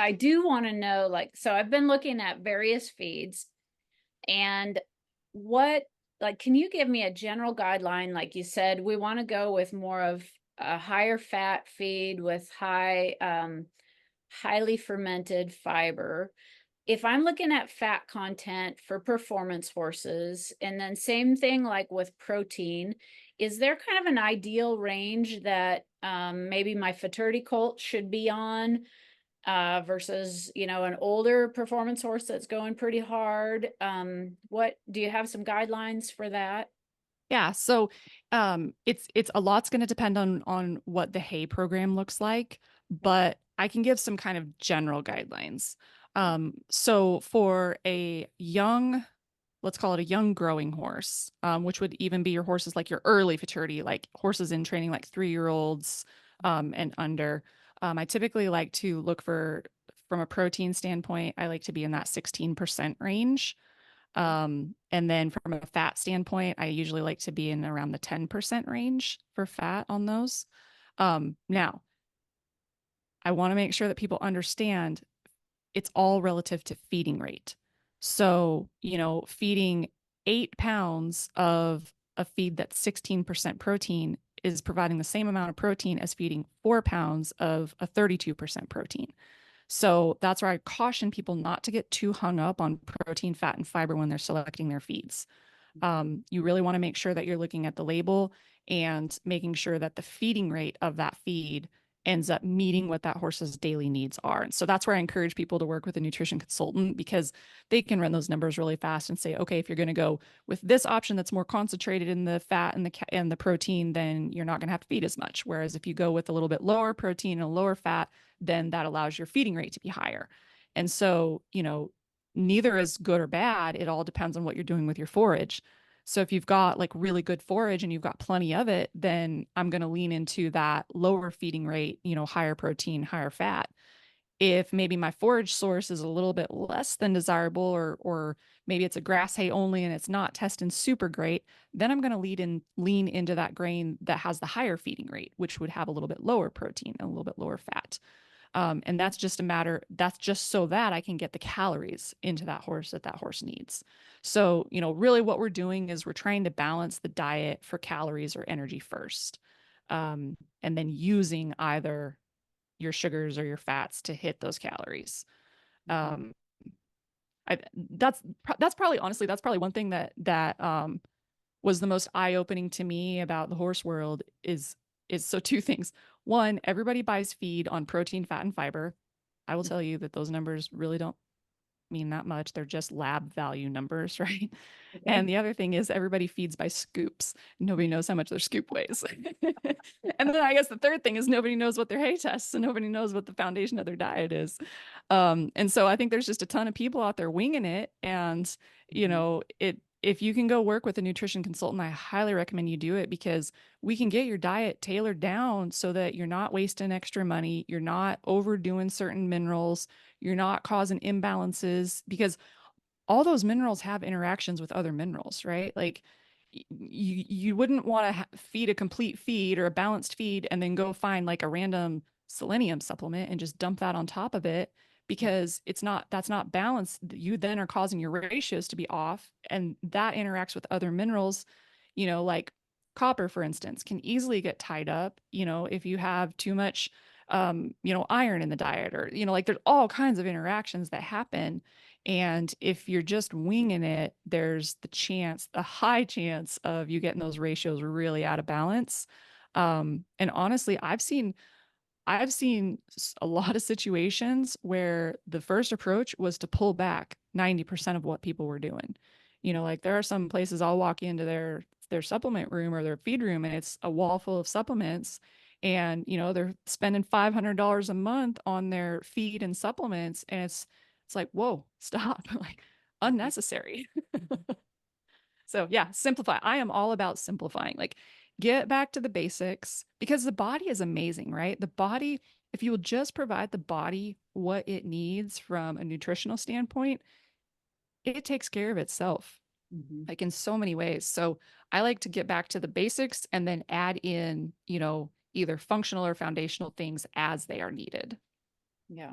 I do want to know, like, so I've been looking at various feeds and what, like, can you give me a general guideline? Like you said, we want to go with more of a higher fat feed with highly fermented fiber. If I'm looking at fat content for performance horses, and then same thing like with protein, is there kind of an ideal range that maybe my futurity colt should be on versus, an older performance horse that's going pretty hard? What do you have some guidelines for that? Yeah, so it's a lot's going to depend on what the hay program looks like, but I can give some kind of general guidelines. So for a young, let's call it a young growing horse, which would even be your horses like your early futurity, like horses in training like 3 year olds and under. I typically like to look for, from a protein standpoint, I like to be in that 16% range. And then from a fat standpoint, I usually like to be in around the 10% range for fat on those. Now, I want to make sure that people understand it's all relative to feeding rate. So, feeding 8 pounds of a feed that's 16% protein is providing the same amount of protein as feeding 4 pounds of a 32% protein. So that's where I caution people not to get too hung up on protein, fat, and fiber when they're selecting their feeds. You really want to make sure that you're looking at the label and making sure that the feeding rate of that feed ends up meeting what that horse's daily needs are. And so that's where I encourage people to work with a nutrition consultant because they can run those numbers really fast and say, okay, if you're going to go with this option that's more concentrated in the fat and the protein, then you're not going to have to feed as much. Whereas if you go with a little bit lower protein and a lower fat, then that allows your feeding rate to be higher. And so, neither is good or bad. It all depends on what you're doing with your forage. So if you've got like really good forage and you've got plenty of it, then I'm going to lean into that lower feeding rate, higher protein, higher fat. If maybe my forage source is a little bit less than desirable, or maybe it's a grass hay only and it's not testing super great, then I'm going to lean into that grain that has the higher feeding rate, which would have a little bit lower protein and a little bit lower fat. And that's just so that I can get the calories into that horse that horse needs. So, really what we're doing is we're trying to balance the diet for calories or energy first. And then using either your sugars or your fats to hit those calories. Um, that's probably honestly, that's probably one thing that was the most eye-opening to me about the horse world is so two things. One, everybody buys feed on protein, fat, and fiber. I will tell you that those numbers really don't mean that much. They're just lab value numbers, right? Okay. And the other thing is everybody feeds by scoops. Nobody knows how much their scoop weighs. And then I guess the third thing is nobody knows what their hay tests and nobody knows what the foundation of their diet is. And so I think there's just a ton of people out there winging it. And, if you can go work with a nutrition consultant, I highly recommend you do it because we can get your diet tailored down so that you're not wasting extra money, you're not overdoing certain minerals, you're not causing imbalances because all those minerals have interactions with other minerals, right? Like you wouldn't want to feed a complete feed or a balanced feed and then go find like a random selenium supplement and just dump that on top of it because that's not balanced. You then are causing your ratios to be off and that interacts with other minerals, like copper, for instance, can easily get tied up, if you have too much iron in the diet or, like there's all kinds of interactions that happen. And if you're just winging it, there's a high chance of you getting those ratios really out of balance. And honestly, I've seen a lot of situations where the first approach was to pull back 90% of what people were doing. Like there are some places I'll walk into their supplement room or their feed room and it's a wall full of supplements and they're spending $500 a month on their feed and supplements and it's like, whoa, stop. Like unnecessary. So yeah, simplify. I am all about simplifying. Like get back to the basics because the body is amazing, right? The body, if you will just provide the body what it needs from a nutritional standpoint, it takes care of itself, Mhm. like in so many ways. So I like to get back to the basics and then add in, either functional or foundational things as they are needed. Yeah.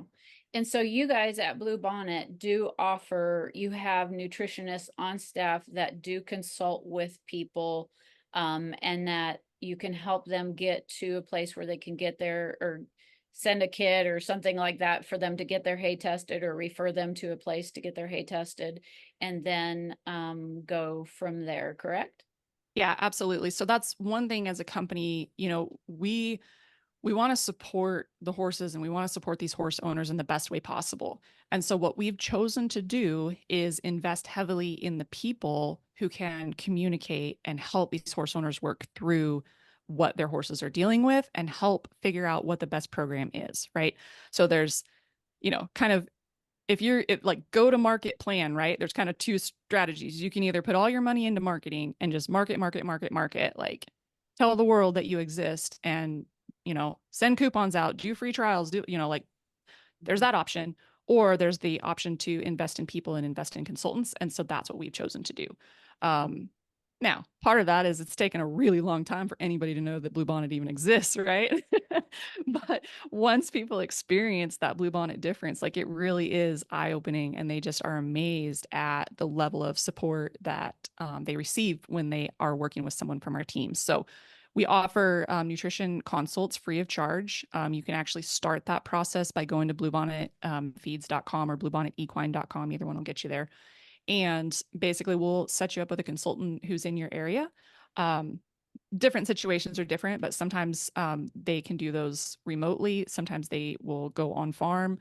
And so you guys at Blue Bonnet do offer, you have nutritionists on staff that do consult with people, and that you can help them get to a place where they can get there, or send a kid or something like that for them to get their hay tested, or refer them to a place to get their hay tested, and then go from there, correct? Yeah, absolutely. So that's one thing as a company, we want to support the horses and we want to support these horse owners in the best way possible. And so what we've chosen to do is invest heavily in the people who can communicate and help these horse owners work through what their horses are dealing with and help figure out what the best program is, right? So there's, kind of if like go to market plan, right? There's kind of two strategies. You can either put all your money into marketing and just market, like tell the world that you exist and, send coupons out, do free trials, like there's that option. Or there's the option to invest in people and invest in consultants. And so that's what we've chosen to do. Um, Now, part of that is it's taken a really long time for anybody to know that Blue Bonnet even exists, right? But once people experience that Blue Bonnet difference, like it really is eye-opening, and they just are amazed at the level of support that they receive when they are working with someone from our team. So we offer nutrition consults free of charge. You can actually start that process by going to bluebonnetfeeds.com or bluebonnetequine.com. Either one will get you there. And basically, we'll set you up with a consultant who's in your area. Um, Different situations are different, but sometimes they can do those remotely. Sometimes they will go on farm.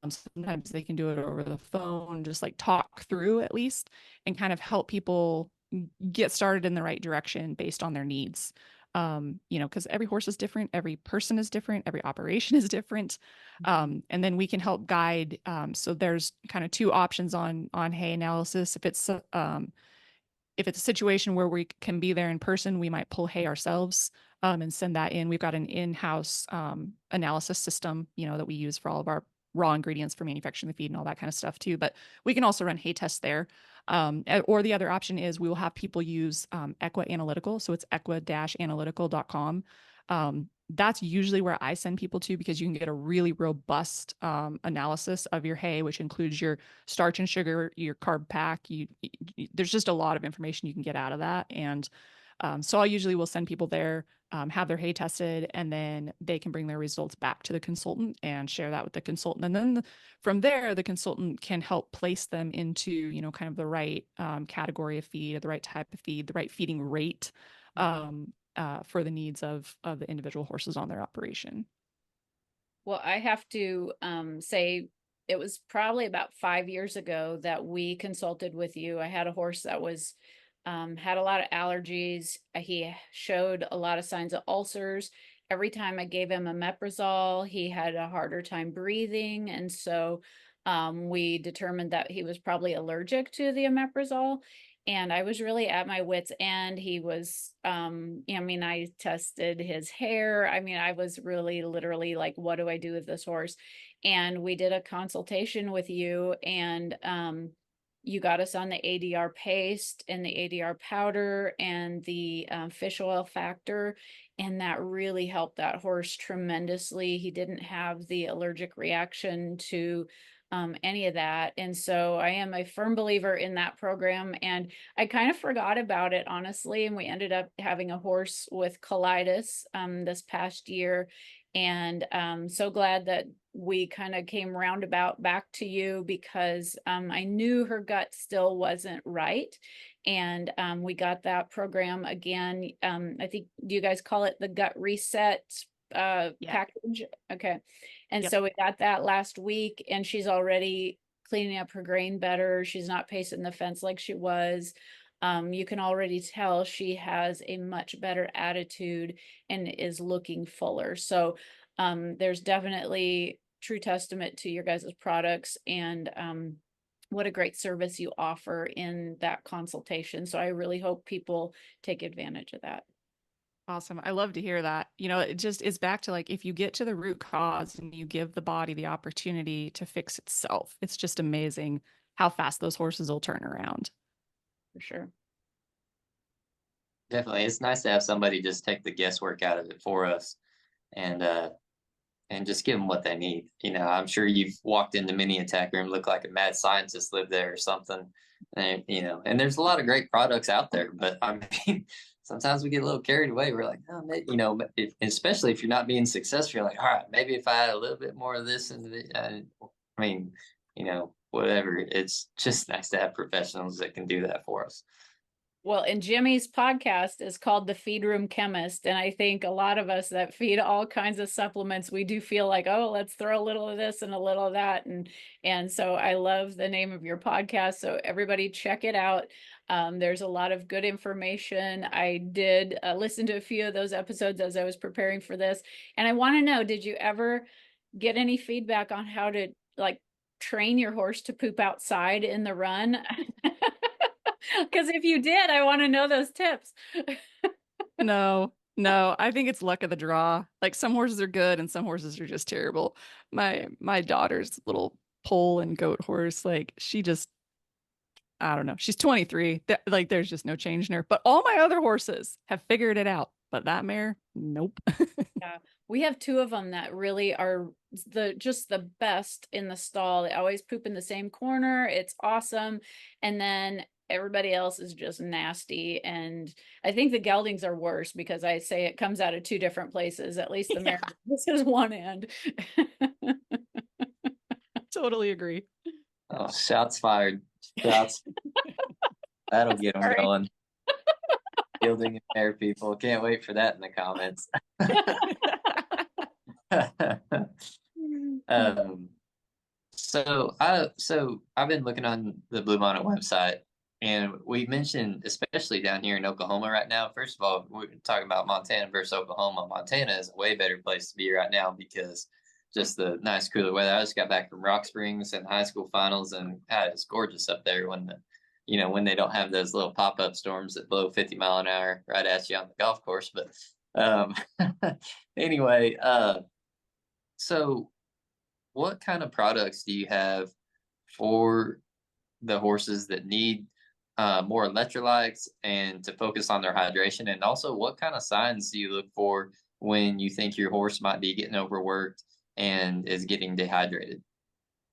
Sometimes they can do it over the phone, just like talk through at least and kind of help people get started in the right direction based on their needs. Because every horse is different, every person is different, every operation is different. And then we can help guide. So there's kind of two options on hay analysis. If it's a situation where we can be there in person, we might pull hay ourselves and send that in. We've got an in-house analysis system, that we use for all of our raw ingredients for manufacturing the feed and all that kind of stuff too. But we can also run hay tests there. Or the other option is we will have people use Equa Analytical. So it's equa-analytical.com. That's usually where I send people to because you can get a really robust analysis of your hay, which includes your starch and sugar, your carb pack. There's just a lot of information you can get out of that. And so I usually will send people there, have their hay tested, and then they can bring their results back to the consultant and share that with the consultant. And then from there, the consultant can help place them into, kind of the right category of feed, the right type of feed, the right feeding rate. For the needs of the individual horses on their operation. Well, I have to say it was probably about 5 years ago that we consulted with you. I had a horse that was had a lot of allergies. He showed a lot of signs of ulcers. Every time I gave him omeprazole, he had a harder time breathing, and so we determined that he was probably allergic to the omeprazole. And I was really at my wit's end. He was, I mean, I tested his hair. I mean, I was really literally like, what do I do with this horse? And we did a consultation with you, and you got us on the ADR paste and the ADR powder and the fish oil factor. And that really helped that horse tremendously. He didn't have the allergic reaction to any of that. And so I am a firm believer in that program. And I kind of forgot about it, honestly. And we ended up having a horse with colitis this past year. And so glad that we kind of came roundabout back to you because I knew her gut still wasn't right. And we got that program again. I think, do you guys call it the gut reset Yeah. package? Okay. And Yep. so we got that last week, and she's already cleaning up her grain better. She's not pacing the fence like she was. You can already tell she has a much better attitude and is looking fuller. So there's definitely true testament to your guys' products, and what a great service you offer in that consultation. So I really hope people take advantage of that. Awesome. I love to hear that. It just is back to like if you get to the root cause and you give the body the opportunity to fix itself, it's just amazing how fast those horses will turn around. For sure. Definitely. It's nice to have somebody just take the guesswork out of it for us. And and just give them what they need. I'm sure you've walked into many attack room, look like a mad scientist lived there or something. And there's a lot of great products out there, but I mean, sometimes we get a little carried away. We're like, oh, especially if you're not being successful, you're like, all right, maybe if I had a little bit more of this and I mean, whatever. It's just nice to have professionals that can do that for us. Well, and Jyme's podcast is called The Feed Room Chemist. And I think a lot of us that feed all kinds of supplements, we do feel like, oh, let's throw a little of this and a little of that. And so I love the name of your podcast. So everybody check it out. There's a lot of good information. I did listen to a few of those episodes as I was preparing for this. And I want to know, did you ever get any feedback on how to like train your horse to poop outside in the run? Because if you did, I want to know those tips. No, no, I think it's luck of the draw. Like some horses are good and some horses are just terrible. My daughter's little pole and goat horse, like she just, I don't know. She's 23. Like there's just no change in her. But all my other horses have figured it out. But that mare, nope. Yeah, we have two of them that really are just the best in the stall. They always poop in the same corner. It's awesome. And then everybody else is just nasty. And I think the geldings are worse because I say it comes out of two different places. At least the mare, this is one end. Totally agree. Oh, shots fired. Shots. That'll get them Sorry. going. Building and air people. Can't wait for that in the comments. um, so I've been looking on the Blue Bonnet website, and we mentioned, especially down here in Oklahoma right now. First of all, we're talking about Montana versus Oklahoma. Montana is a way better place to be right now because just the nice cooler weather. I just got back from Rock Springs and high school finals, and it's gorgeous up there when they don't have those little pop-up storms that blow 50 mile an hour right at you on the golf course. But um, anyway, so what kind of products do you have for the horses that need more electrolytes and to focus on their hydration? And also, what kind of signs do you look for when you think your horse might be getting overworked and is getting dehydrated?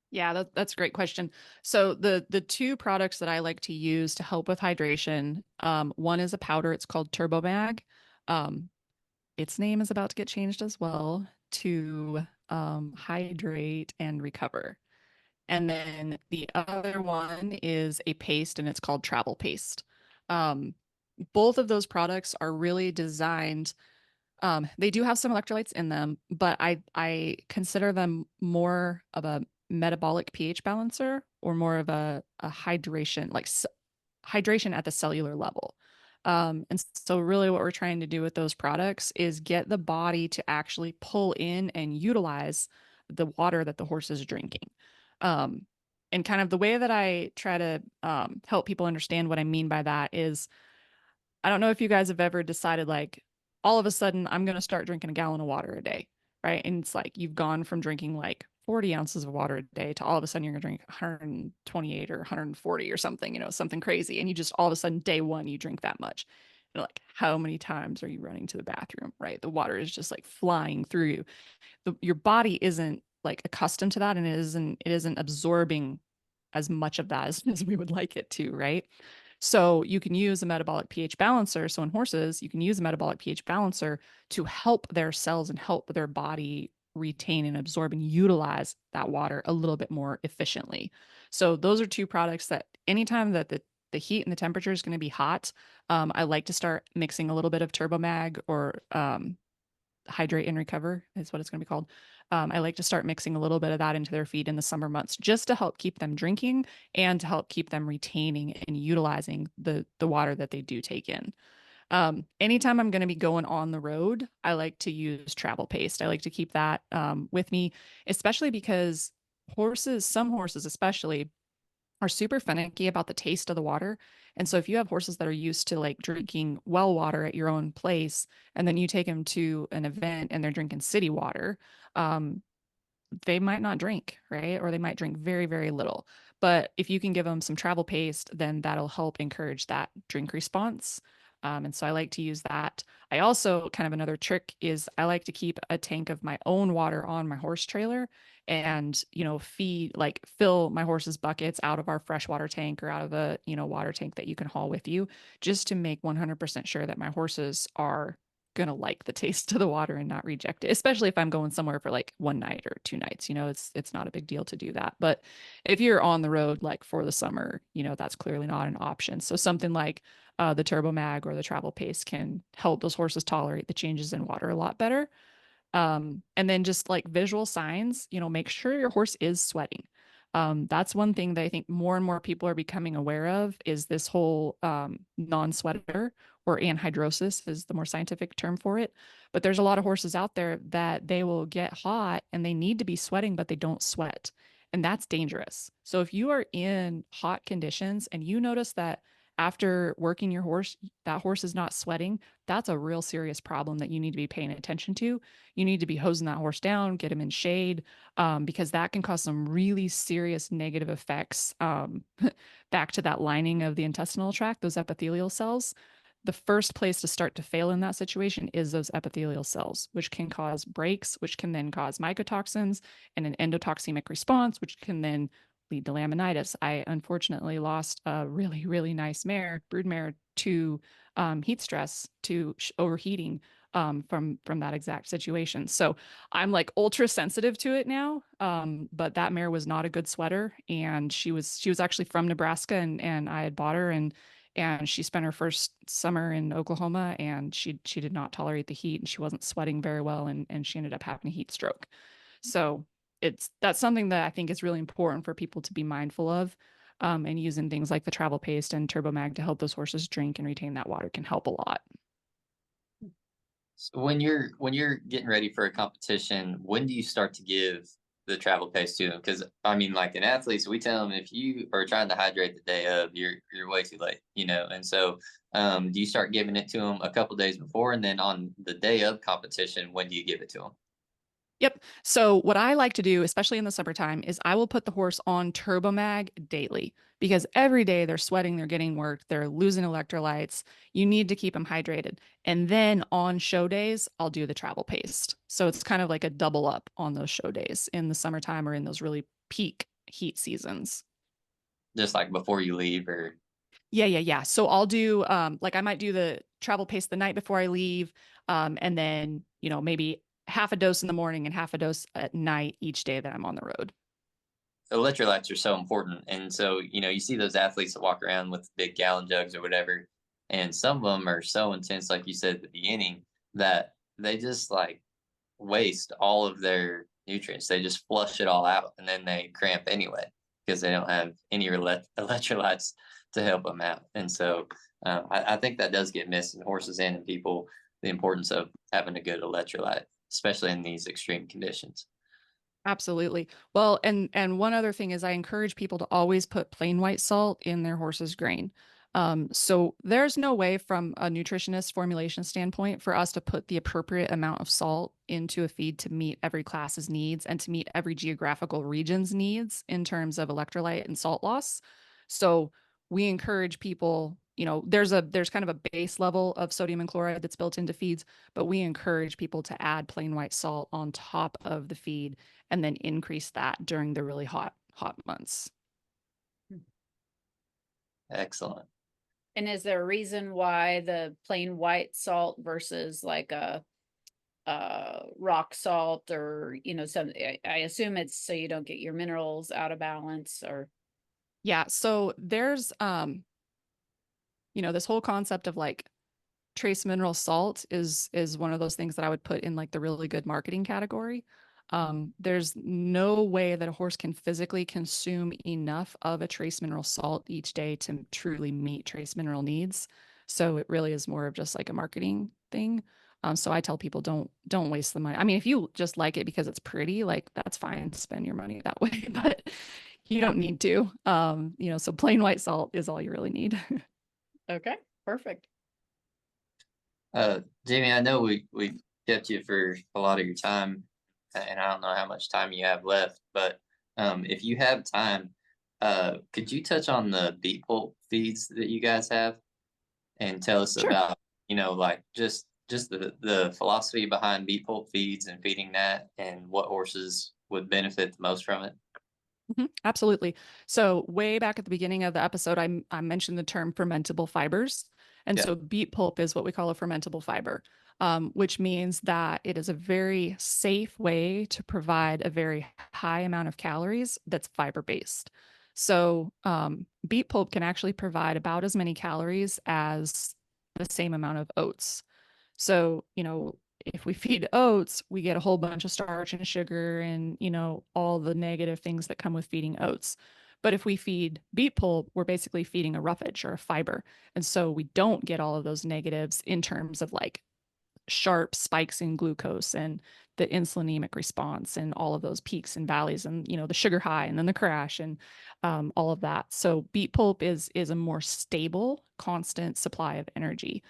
Yeah, that's a great question. So the two products that I like to use to help with hydration, one is a powder. It's called Turbo Mag. Um, its name is about to get changed as well to hydrate and recover. And then the other one is a paste, and it's called Travel Paste. Um, both of those products are really designed. They do have some electrolytes in them, but I consider them more of a metabolic pH balancer or more of a hydration, like hydration at the cellular level. And so really what we're trying to do with those products is get the body to actually pull in and utilize the water that the horse is drinking. Um, and kind of the way that I try to help people understand what I mean by that is I don't know if you guys have ever decided like all of a sudden I'm going to start drinking a gallon of water a day, right? And it's like you've gone from drinking like 40 ounces of water a day to all of a sudden you're going to drink 128 or 140 or something, something crazy. And you just all of a sudden day one, you drink that much. And like, how many times are you running to the bathroom, right? The water is just like flying through you. Your body isn't like accustomed to that and it isn't absorbing as much of that as we would like it to, right? So you can use a metabolic pH balancer. So in horses, you can use a metabolic pH balancer to help their cells and help their body retain and absorb and utilize that water a little bit more efficiently. So those are two products that anytime that the heat and the temperature is going to be hot, I like to start mixing a little bit of Turbomag or hydrate and recover is what it's going to be called. I like to start mixing a little bit of that into their feed in the summer months just to help keep them drinking and to help keep them retaining and utilizing the water that they do take in. Anytime I'm going to be going on the road, I like to use travel paste. I like to keep that with me, especially because some horses especially, are super finicky about the taste of the water. And so if you have horses that are used to like drinking well water at your own place, and then you take them to an event and they're drinking city water, um, they might not drink, right? Or they might drink very, very little. But if you can give them some travel paste, then that'll help encourage that drink response. And so I like to use that. I also kind of another trick is I like to keep a tank of my own water on my horse trailer and, fill my horse's buckets out of our freshwater tank or out of a, water tank that you can haul with you, just to make 100% sure that my horses are going to like the taste of the water and not reject it, especially if I'm going somewhere for like one night or 2 nights. It's not a big deal to do that. But if you're on the road like for the summer, that's clearly not an option. So something like the Turbo Mag or the Travel Pace can help those horses tolerate the changes in water a lot better. And then just like visual signs, make sure your horse is sweating. That's one thing that I think more and more people are becoming aware of is this whole non-sweater, or anhydrosis is the more scientific term for it. But there's a lot of horses out there that they will get hot and they need to be sweating, but they don't sweat. And that's dangerous. So if you are in hot conditions and you notice that after working your horse, that horse is not sweating, that's a real serious problem that you need to be paying attention to. You need to be hosing that horse down, get him in shade, because that can cause some really serious negative effects back to that lining of the intestinal tract, those epithelial cells. The first place to start to fail in that situation is those epithelial cells, which can cause breaks, which can then cause mycotoxins and an endotoxemic response, which can then lead to laminitis. I unfortunately lost a really, really nice mare, brood mare, to heat stress, to overheating from that exact situation. So I'm like ultra sensitive to it now. But that mare was not a good sweater, and she was actually from Nebraska, and I had bought her, and she spent her first summer in Oklahoma, and she did not tolerate the heat, and she wasn't sweating very well, and she ended up having a heat stroke. So that's something that I think is really important for people to be mindful of. And using things like the Travel Paste and Turbo Mag to help those horses drink and retain that water can help a lot. So when you're getting ready for a competition, when do you start to give the travel pace to them? Because I mean, like in athletes, we tell them if you are trying to hydrate the day of, you're way too late, And so, do you start giving it to them a couple days before, and then on the day of competition, when do you give it to them? Yep. So what I like to do, especially in the summertime, is I will put the horse on Turbomag daily because every day they're sweating, they're getting work, they're losing electrolytes. You need to keep them hydrated. And then on show days, I'll do the travel paste. So it's kind of like a double up on those show days in the summertime or in those really peak heat seasons. Just like before you leave, or Yeah. So I'll do like I might do the travel pace the night before I leave, and then, maybe half a dose in the morning and half a dose at night each day that I'm on the road. electrolytes are so important. And so, you see those athletes that walk around with big gallon jugs or whatever, and some of them are so intense, like you said at the beginning, that they just like waste all of their nutrients. They just flush it all out, and then they cramp anyway because they don't have any electrolytes to help them out. And so, I think that does get missed in horses and in people, the importance of having a good electrolyte, especially in these extreme conditions. Absolutely. Well, and one other thing is I encourage people to always put plain white salt in their horse's grain. So there's no way from a nutritionist formulation standpoint for us to put the appropriate amount of salt into a feed to meet every class's needs and to meet every geographical region's needs in terms of electrolyte and salt loss. So we encourage people, there's kind of a base level of sodium and chloride that's built into feeds, but we encourage people to add plain white salt on top of the feed and then increase that during the really hot months. Excellent. And is there a reason why the plain white salt versus like a rock salt, or some, I assume it's so you don't get your minerals out of balance, or Yeah, so there's this whole concept of like trace mineral salt is one of those things that I would put in like the really good marketing category. There's no way that a horse can physically consume enough of a trace mineral salt each day to truly meet trace mineral needs. So it really is more of just like a marketing thing. So I tell people don't waste the money. I mean, if you just like it because it's pretty, like that's fine, spend your money that way, but you don't need to. So plain white salt is all you really need. okay, perfect. Jamie, I know we kept you for a lot of your time, and I don't know how much time you have left, but if you have time, could you touch on the beet pulp feeds that you guys have? and tell us Sure. about, like just the philosophy behind beet pulp feeds and feeding that, and what horses would benefit the most from it. Absolutely. So way back at the beginning of the episode, I mentioned the term fermentable fibers. And Yeah. so beet pulp is what we call a fermentable fiber, which means that it is a very safe way to provide a very high amount of calories that's fiber based. So beet pulp can actually provide about as many calories as the same amount of oats. So, if we feed oats, we get a whole bunch of starch and sugar and, all the negative things that come with feeding oats. But if we feed beet pulp, we're basically feeding a roughage or a fiber. And so we don't get all of those negatives in terms of like sharp spikes in glucose and the insulinemic response and all of those peaks and valleys and, the sugar high and then the crash and all of that. So beet pulp is a more stable, constant supply of energy.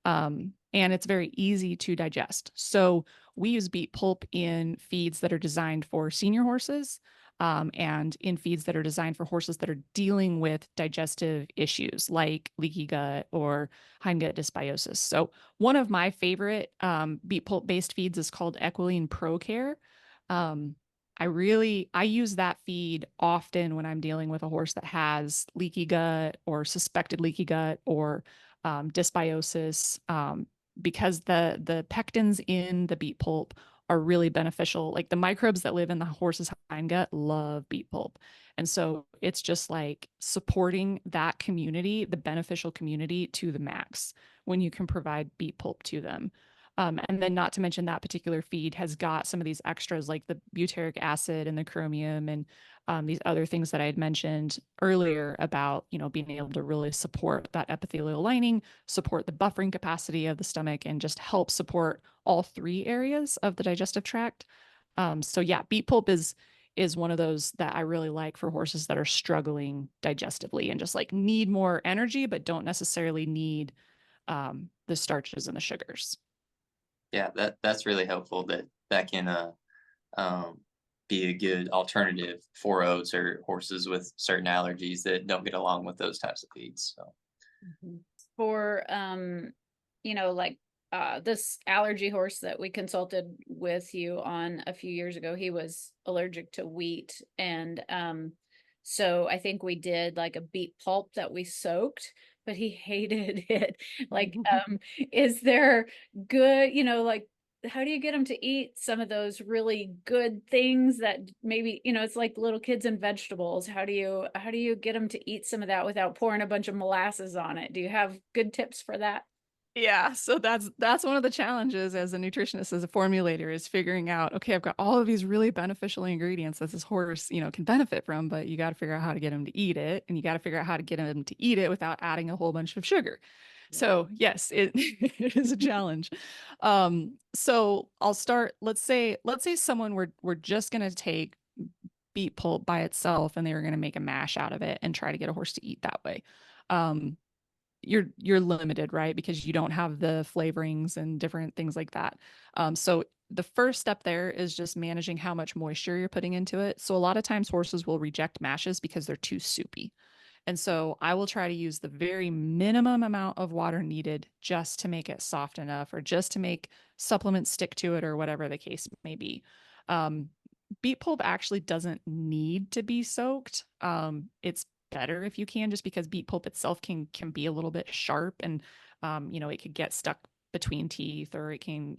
And it's very easy to digest. So we use beet pulp in feeds that are designed for senior horses, and in feeds that are designed for horses that are dealing with digestive issues like leaky gut or hindgut dysbiosis. So one of my favorite beet pulp based feeds is called Equine Pro Care. Um, I use that feed often when I'm dealing with a horse that has leaky gut or suspected leaky gut or dysbiosis, because the pectins in the beet pulp are really beneficial. Like the microbes that live in the horse's hindgut love beet pulp. And so it's just like supporting that community, the beneficial community to the max when you can provide beet pulp to them. And then not to mention that particular feed has got some of these extras like the butyric acid and the chromium and these other things that I had mentioned earlier about, being able to really support that epithelial lining, support the buffering capacity of the stomach, and just help support all three areas of the digestive tract. So yeah, beet pulp is one of those that I really like for horses that are struggling digestively and just like need more energy, but don't necessarily need the starches and the sugars. Yeah, that's really helpful. That can um, be a good alternative for oats or horses with certain allergies that don't get along with those types of feeds. So Mhm. For like this allergy horse that we consulted with you on a few years ago, he was allergic to wheat, and so I think we did like a beet pulp that we soaked, but he hated it. Like is there good, like how do you get them to eat some of those really good things that maybe, it's like little kids and vegetables. How do you get them to eat some of that without pouring a bunch of molasses on it? Do you have good tips for that? Yeah, so that's one of the challenges as a nutritionist, as a formulator, is figuring out, okay, I've got all of these really beneficial ingredients that this horse, can benefit from, but you got to figure out how to get him to eat it, and you got to figure out how to get him to eat it without adding a whole bunch of sugar. Yeah. So yes, it, it is a challenge. So I'll start, let's say someone we're just gonna take beet pulp by itself and they were gonna make a mash out of it and try to get a horse to eat that way. Um, you're limited, right? Because you don't have the flavorings and different things like that. So the first step there is just managing how much moisture you're putting into it. So a lot of times horses will reject mashes because they're too soupy. And so I will try to use the very minimum amount of water needed just to make it soft enough or just to make supplements stick to it or whatever the case may be. Um, Beet pulp actually doesn't need to be soaked. It's better if you can, just because beet pulp itself can be a little bit sharp and it could get stuck between teeth or it can,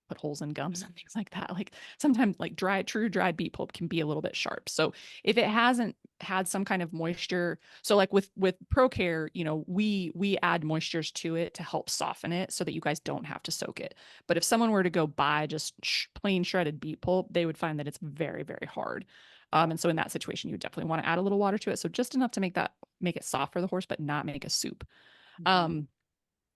put holes in gums and things like that. Like sometimes like true dried beet pulp can be a little bit sharp. So if it hasn't had some kind of moisture, so like with ProCare, we add moistures to it to help soften it so that you guys don't have to soak it. But if someone were to go buy just plain shredded beet pulp, they would find that it's very, very hard. And so in that situation, you definitely want to add a little water to it. So just enough to make it soft for the horse, but not make a soup. Mhm. Um,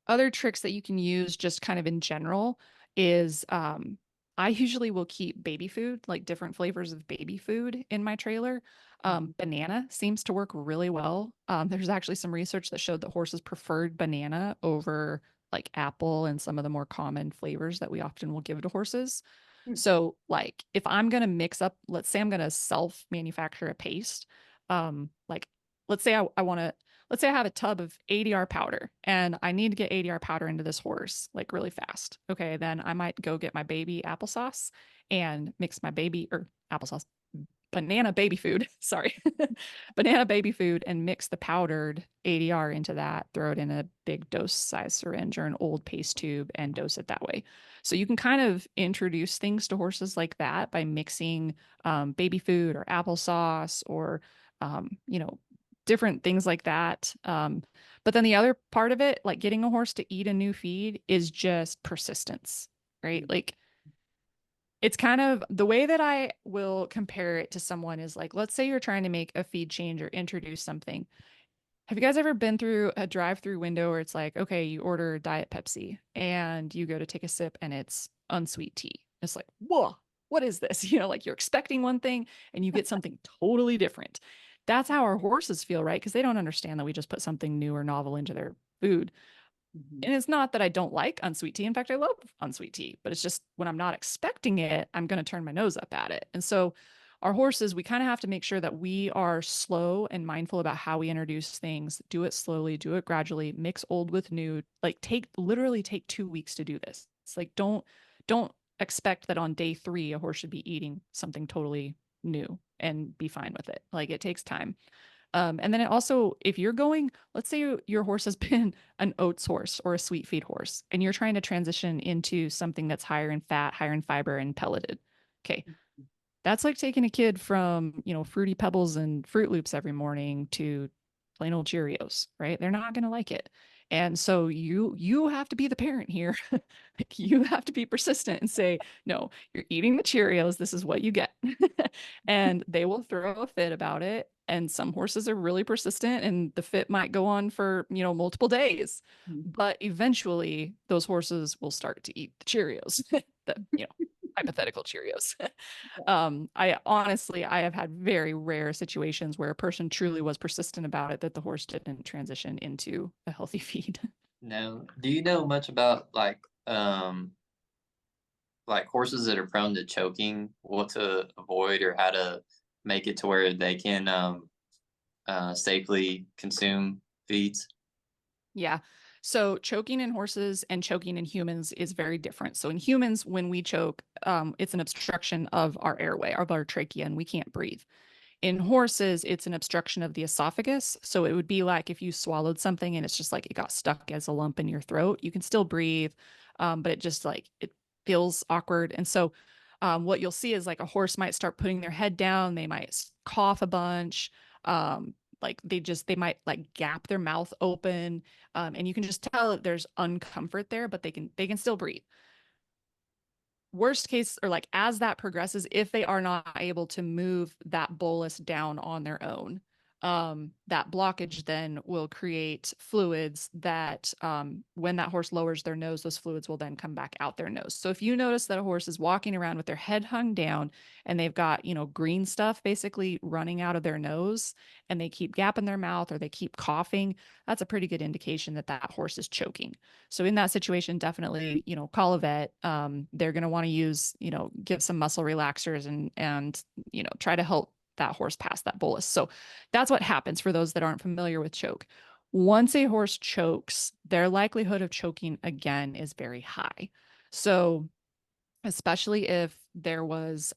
Other tricks that you can use just kind of in general is I usually will keep baby food, like different flavors of baby food in my trailer. Mhm. Banana seems to work really well. There's actually some research that showed that horses preferred banana over like apple and some of the more common flavors that we often will give to horses. Hmm. So, like, if I'm gonna mix up, let's say I'm gonna self manufacture a paste, like, let's say I want to let's say I have a tub of ADR powder and I need to get ADR powder into this horse like really fast. Okay, then I might go get my baby applesauce and mix my baby or applesauce, banana baby food, sorry, banana baby food, and mix the powdered ADR into that, throw it in a big dose size syringe or an old paste tube and dose it that way. So you can kind of introduce things to horses like that by mixing baby food or applesauce or, you know, different things like that. But then the other part of it, like getting a horse to eat a new feed, is just persistence, right? Like it's kind of the way that I will compare it to someone is like, let's say you're trying to make a feed change or introduce something. Have you guys ever been through a drive-through window where it's like, okay, you order Diet Pepsi and you go to take a sip and it's unsweet tea? It's like, whoa, what is this? You know, like you're expecting one thing and you get something totally different. That's how our horses feel, right? Because they don't understand that we just put something new or novel into their food. And it's not that I don't like unsweet tea. In fact, I love unsweet tea, but it's just when I'm not expecting it, I'm going to turn my nose up at it. And so our horses, we kind of have to make sure that we are slow and mindful about how we introduce things, do it slowly, do it gradually, mix old with new, like literally take 2 weeks to do this. It's like, don't expect that on day 3, a horse should be eating something totally new and be fine with it. Like it takes time. And then it also, if you're going, let's say your horse has been an oats horse or a sweet feed horse, and you're trying to transition into something that's higher in fat, higher in fiber, and pelleted. Okay. That's like taking a kid from, Fruity Pebbles and Fruit Loops every morning to plain old Cheerios, right? They're not going to like it. And so you have to be the parent here. You have to be persistent and say, no, you're eating the Cheerios. This is what you get. And they will throw a fit about it. And some horses are really persistent and the fit might go on for, multiple days. But eventually those horses will start to eat the Cheerios, hypothetical Cheerios. I honestly, I have had very rare situations where a person truly was persistent about it that the horse didn't transition into a healthy feed. No. Do you know much about like horses that are prone to choking, what to avoid or how to make it to where they can safely consume feeds? Yeah. So choking in horses and choking in humans is very different. So in humans, when we choke, it's an obstruction of our airway, of our trachea, and we can't breathe. In horses, it's an obstruction of the esophagus. So it would be like if you swallowed something and it's just like it got stuck as a lump in your throat. You can still breathe, but it just like it feels awkward. And so what you'll see is like a horse might start putting their head down. They might cough a bunch. Like they might like gap their mouth open. And you can just tell that there's uncomfort there, but they can still breathe. Worst case, or like as that progresses, if they are not able to move that bolus down on their own, that blockage then will create fluids that when that horse lowers their nose, those fluids will then come back out their nose. So if you notice that a horse is walking around with their head hung down and they've got, green stuff basically running out of their nose and they keep gapping their mouth or they keep coughing, that's a pretty good indication that that horse is choking. So in that situation, definitely, call a vet. They're going to want to use, give some muscle relaxers and, try to help that horse pass that bolus. So that's what happens for those that aren't familiar with choke. Once a horse chokes, their likelihood of choking again is very high. So especially if there was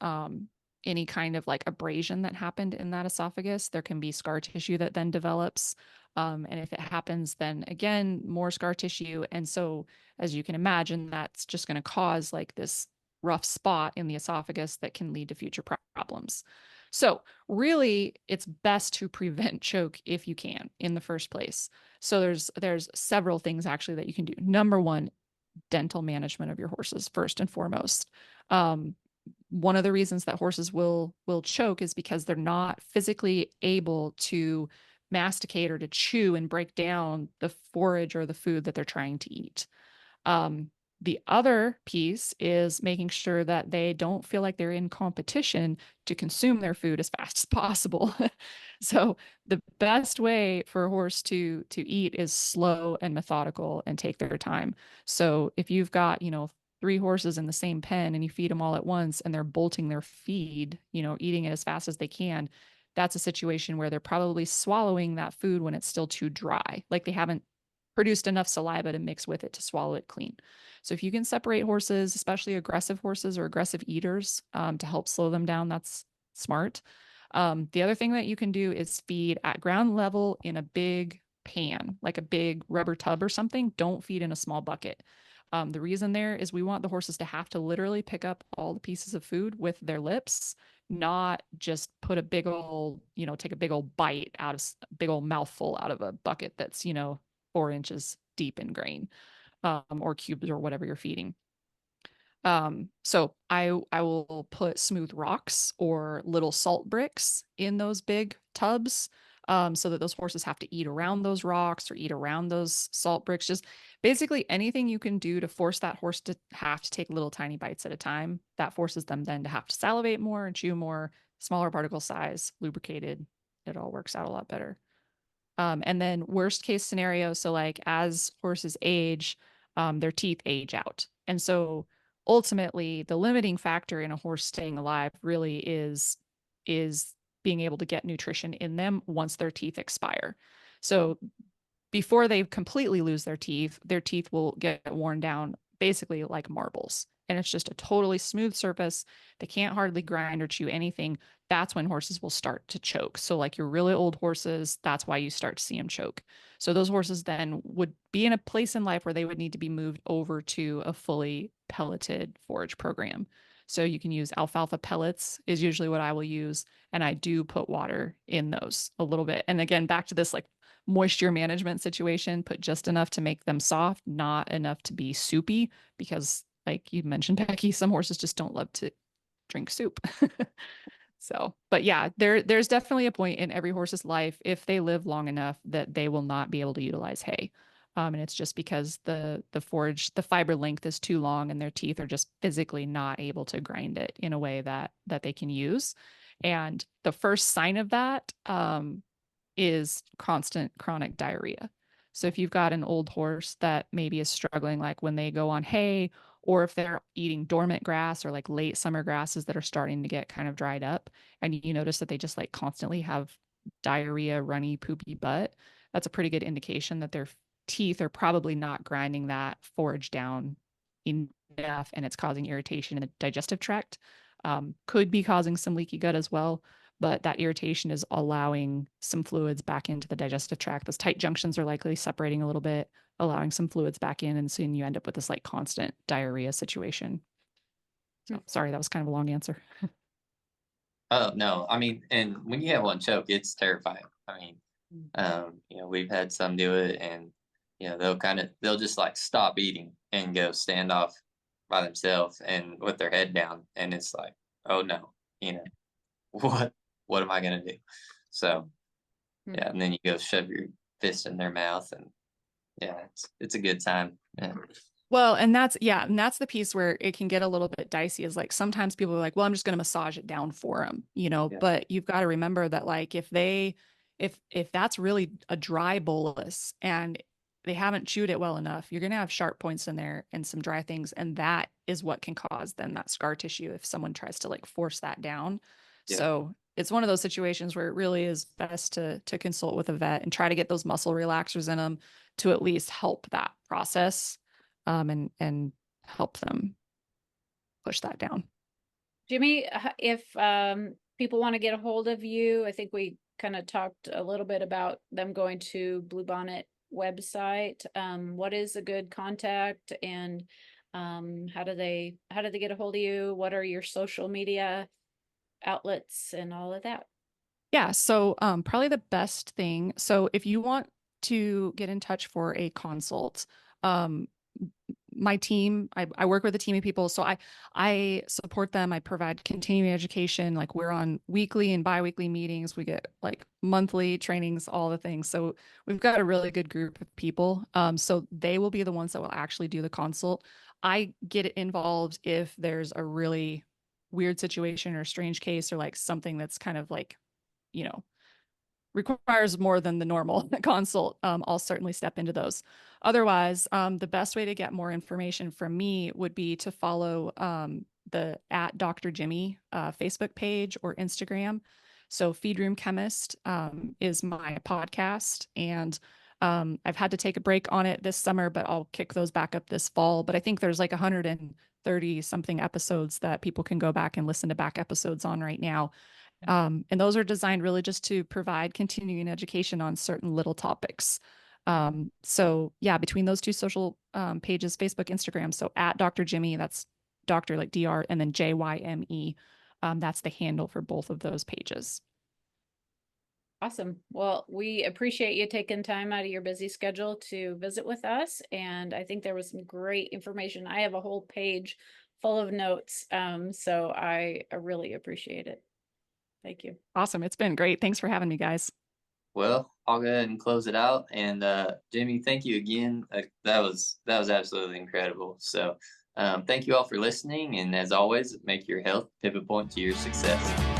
any kind of like abrasion that happened in that esophagus, there can be scar tissue that then develops. And if it happens, then again, more scar tissue. And so, as you can imagine, that's just going to cause like this rough spot in the esophagus that can lead to future problems. So, really, it's best to prevent choke if you can in the first place. So there's several things actually that you can do. Number one, dental management of your horses first and foremost. Um, One of the reasons that horses will choke is because they're not physically able to masticate or to chew and break down the forage or the food that they're trying to eat. Um, the other piece is making sure that they don't feel like they're in competition to consume their food as fast as possible. So the best way for a horse to eat is slow and methodical and take their time. So if you've got, 3 horses in the same pen and you feed them all at once and they're bolting their feed, eating it as fast as they can, that's a situation where they're probably swallowing that food when it's still too dry. Like they haven't produced enough saliva to mix with it to swallow it clean. So if you can separate horses, especially aggressive horses or aggressive eaters, to help slow them down, that's smart. The other thing that you can do is feed at ground level in a big pan, like a big rubber tub or something. Don't feed in a small bucket. The reason there is we want the horses to have to literally pick up all the pieces of food with their lips, not just put a big old, take a big old bite out of big old mouthful out of a bucket that's, 4 inches deep in grain, or cubes or whatever you're feeding. So I will put smooth rocks or little salt bricks in those big tubs, so that those horses have to eat around those rocks or eat around those salt bricks. Just basically anything you can do to force that horse to have to take little tiny bites at a time. That forces them then to have to salivate more and chew more, smaller particle size, lubricated. It all works out a lot better. And then worst case scenario, so like as horses age, their teeth age out. And so ultimately the limiting factor in a horse staying alive really is being able to get nutrition in them once their teeth expire. So before they completely lose their teeth will get worn down basically like marbles. And it's just a totally smooth surface. They can't hardly grind or chew anything. That's when horses will start to choke. So, like your really old horses, that's why you start to see them choke. So, those horses then would be in a place in life where they would need to be moved over to a fully pelleted forage program. So, you can use alfalfa pellets, is usually what I will use. And I do put water in those a little bit. And again, back to this like moisture management situation, put just enough to make them soft, not enough to be soupy, because like you mentioned, Becky, some horses just don't love to drink soup. So, but yeah, there's definitely a point in every horse's life, if they live long enough, that they will not be able to utilize hay. And it's just because the fiber length is too long and their teeth are just physically not able to grind it in a way that they can use. And the first sign of that, is constant chronic diarrhea. So if you've got an old horse that maybe is struggling, like when they go on hay, or if they're eating dormant grass or like late summer grasses that are starting to get kind of dried up, and you notice that they just like constantly have diarrhea, runny, poopy butt, that's a pretty good indication that their teeth are probably not grinding that forage down enough, and it's causing irritation in the digestive tract. Could be causing some leaky gut as well, but that irritation is allowing some fluids back into the digestive tract. Those tight junctions are likely separating a little bit, allowing some fluids back in, and soon you end up with this like constant diarrhea situation. So sorry, that was kind of a long answer. Oh no, I mean, and when you have one choke, it's terrifying. I mean, we've had some do it, and they'll just like stop eating and go stand off by themselves and with their head down, and it's like, oh no, what what am I gonna do? So yeah, and then you go shove your fist in their mouth, and yeah, it's a good time. Yeah. Well, and that's the piece where it can get a little bit dicey, is like sometimes people are like, well, I'm just going to massage it down for them, Yeah. but you've got to remember that like if that's really a dry bolus and they haven't chewed it well enough, you're going to have sharp points in there and some dry things, and that is what can cause then that scar tissue if someone tries to like force that down. Yeah. So it's one of those situations where it really is best to consult with a vet and try to get those muscle relaxers in them to at least help that process, and help them push that down. Jyme, if people want to get a hold of you, I think we kind of talked a little bit about them going to Blue Bonnet website. What is a good contact, and how do they get a hold of you? What are your social media outlets and all of that? Yeah, so probably the best thing. So if you want to get in touch for a consult, um, my team, I work with a team of people, so I support them. I provide continuing education. Like we're on weekly and biweekly meetings. We get like monthly trainings, all the things. So we've got a really good group of people. So they will be the ones that will actually do the consult. I get involved if there's a really weird situation or strange case, or like something that's kind of like, you know, requires more than the normal consult. I'll certainly step into those. Otherwise, the best way to get more information from me would be to follow the @Dr. Jyme Facebook page or Instagram. So Feed Room Chemist is my podcast, and I've had to take a break on it this summer, but I'll kick those back up this fall. But I think there's like 130 something episodes that people can go back and listen to back episodes on right now. And those are designed really just to provide continuing education on certain little topics. So yeah, between those two social pages, Facebook, Instagram, so at Dr. Jyme, that's Dr. like DR, and then JYME. That's the handle for both of those pages. Awesome. Well, we appreciate you taking time out of your busy schedule to visit with us. And I think there was some great information. I have a whole page full of notes. So I really appreciate it. Thank you. Awesome. It's been great. Thanks for having me, guys. Well, I'll go ahead and close it out. And Jyme, thank you again. That was absolutely incredible. So thank you all for listening. And as always, make your health pivot point to your success.